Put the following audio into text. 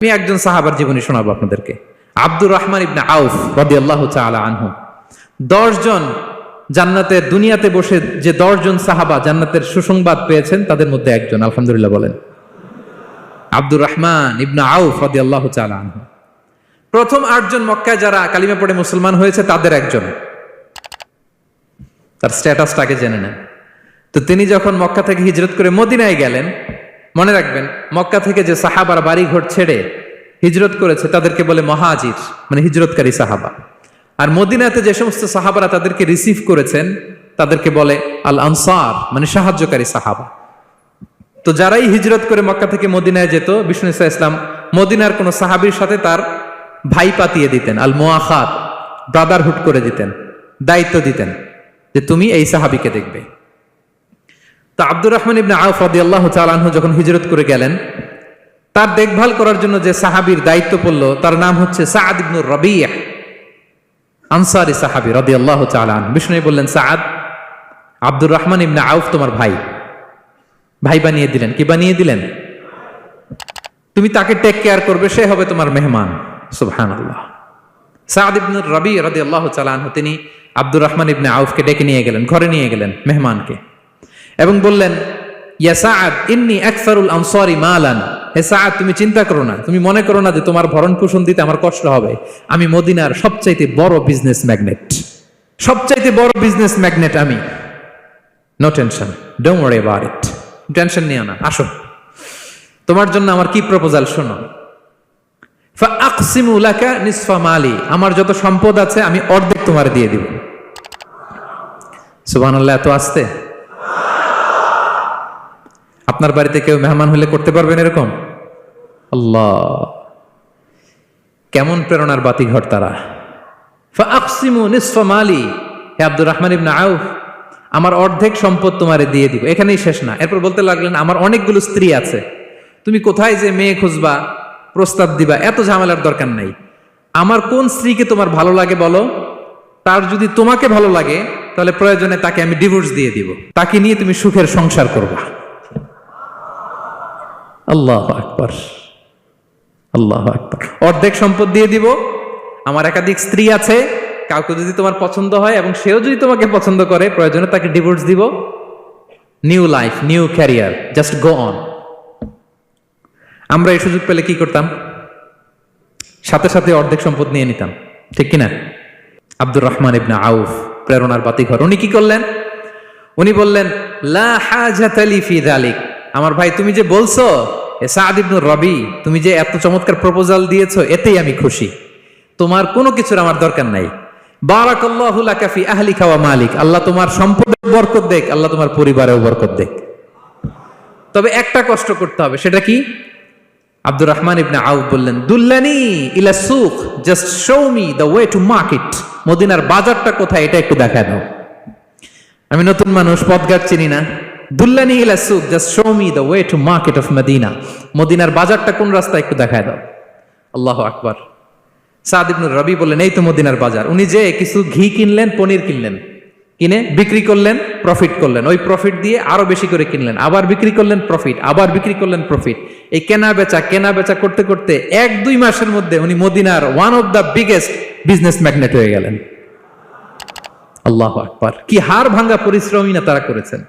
আমি একজন সাহাবার জীবনী শোনাবো আপনাদেরকে। আব্দুর রহমান ইবনে আউফ রাদিয়াল্লাহু তাআলা আনহু। 10 জন জান্নাতের দুনিয়াতে বসে যে 10 জন সাহাবা জান্নাতের সুসংবাদ পেয়েছেন তাদের মধ্যে একজন, আলহামদুলিল্লাহ বলেন। আব্দুর রহমান ইবনে আউফ রাদিয়াল্লাহু তাআলা আনহু প্রথম 8 জন মক্কায় যারা কালিমা পড়ে মুসলমান হয়েছে তাদের একজন। তার স্ট্যাটাসটাকে জেনে নেন। তো তিনি যখন মক্কা থেকে হিজরত করে মদিনায় গেলেন, মনে রাখবেন মক্কা থেকে যে সাহাবার বাড়ি ঘর ছেড়ে হিজরত করেছে তাদেরকে বলে মহাজির, মানে হিজরতকারী সাহাবা। আর মদিনাতে যে সমস্ত সাহাবারা তাদেরকে রিসিভ করেছেন তাদেরকে বলে আল আনসার, মানে সাহায্যকারী সাহাবা। তো যারাই হিজরত করে মক্কা থেকে মদিনায় যেত, বিষ্ণু ইসা ইসলাম মদিনার কোন সাহাবীর সাথে তার ভাই পাতিয়ে দিতেন, আল মুআখাত, ব্রাদারহুড করে দিতেন, দায়িত্ব দিতেন যে তুমি এই সাহাবীকে দেখবে। তো আব্দুর রহমান ইবনে আউফ রাদিয়াল্লাহু তাআলা আনহু যখন হিজরত করে গেলেন, তার দেখভাল করার জন্য যে সাহাবীর দায়িত্ব পড়ল তার নাম হচ্ছে সাআদ ইবনে রাবিয়া, আনসারী সাহাবী রাদিয়াল্লাহু তাআলা আনহু। বিষ্ণু বললেন, সাআদ, আব্দুর রহমান ইবনে আউফ তোমার ভাই, ভাই বানিয়ে দিলেন। কি বানিয়ে দিলেন? তুমি তাকে টেক কেয়ার করবে, সে হবে তোমার মেহমান। সুবহানাল্লাহ। সাআদ ইবনে রাবিয়া রাদিয়াল্লাহু তাআলা আনহু তিনি আব্দুর রহমান ইবনে আউফকে ডেকে নিয়ে গেলেন, ঘরে নিয়ে গেলেন মেহমানকে, এবং বললেন, ইয়া সাআদ ইন্নী আকসারুল আনসারি মালান। হে সাআদ, তুমি চিন্তা করো না, তুমি মনে করো না যে তোমার ভরণ পোষণ দিতে আমার কষ্ট হবে। আমি মদিনার সবচাইতে বড় বিজনেস ম্যাগনেট, সবচাইতে বড় বিজনেস ম্যাগনেট আমি। No tension, don't worry about it. Tension নিও না, আসো, তোমার জন্য আমার কি প্রপোজাল শোনো। ফাআকসিমু লাকা নিসফা মালি, আমার যত সম্পদ আছে আমি অর্ধেক তোমার দিয়ে দিব। সুবহানাল্লাহ। এত আসতে আপনার বাড়িতে কেউ মেহমান হলে করতে পারবেন এরকম? আল্লাহ, কেমন প্রেরণার বাতিঘর তারা। ফাআকসিমু নিসফা মালি, হে আব্দুর রহমান ইবনে আউফ, আমার অর্ধেক সম্পদ তোমারে দিয়ে দিব। এখানেই শেষ না, এরপর বলতে লাগলেন, আমার অনেকগুলো স্ত্রী আছে, তুমি কোথায় যে মেয়ে খুঁজবা, প্রস্তাব দিবা, এত ঝামেলার দরকার নাই। আমার কোন স্ত্রীকে তোমার ভালো লাগে বলো, তার যদি তোমাকে ভালো লাগে তাহলে প্রয়োজনে তাকে আমি ডিভোর্স দিয়ে দিব, তাকে নিয়ে তুমি সুখের সংসার করবা। আল্লাহু আকবার, আল্লাহু আকবার। অর্ধেক সম্পদ দিয়ে দিব, আমার একাধিক স্ত্রী আছে, কাউকে যদি তোমার পছন্দ হয় এবং সেও যদি তোমাকে পছন্দ করে, প্রয়োজনে তাকে ডিভোর্স দিব। New life, new career, just go on. আমরা এই সুযোগ পেলে কি করতাম? সাথে সাথে অর্ধেক সম্পদ নিয়ে নিতাম, ঠিক কিনা? আব্দুর রহমান ইবনে আউফ প্রেরণার বাতিঘর। উনি কি করলেন? উনি বললেন, লা হাজাতা লি ফি যালিক। আমার ভাই, তুমি যে বলছো সাআদ ইবনে রবি, তুমি যে এত চমৎকার প্রপোজাল দিয়েছো, এতেই আমি খুশি। তোমার কোনো কিছুর আমার দরকার নাই। বারাকাল্লাহু লাকা ফি আহলিকা ওয়া মালিক, আল্লাহ তোমার সম্পদে বরকত দেখ, আল্লাহ তোমার পরিবারেও বরকত দেখ। তবে একটা কষ্ট করতে হবে, সেটা কি? আব্দুর রহমান ইবনে আউফ বললেন, দুল্লানি ইলা সুক, just show me the way to market. মদিনার বাজারটা কোথায় এটা একটু দেখায় দাও। আমি নতুন মানুষ, পথঘাট চিনি না। দুল্লানি ইলা সুক, just show me the way to market of Medina. মদিনার বাজারটা কোন রাস্তা একটু দেখায় দাও। আল্লাহু আকবার। সাআদ ইবনে রবি বললেন, এই তো মদিনার বাজার। উনি যে কিছু ঘি কিনলেন, পনির কিনলেন, কিনে বিক্রি করলেন, প্রফিট করলেন। ওই প্রফিট দিয়ে আরো বেশি করে কিনলেন, আবার বিক্রি করলেন, প্রফিট, আবার বিক্রি করলেন, প্রফিট। এই কেনা বেচা করতে করতে 1-2 মাসের মধ্যে উনি মদিনার one of the biggest business magnate হয়ে গেলেন। আল্লাহু আকবার। কি হাড় ভাঙা পরিশ্রমই না তারা করেছেন।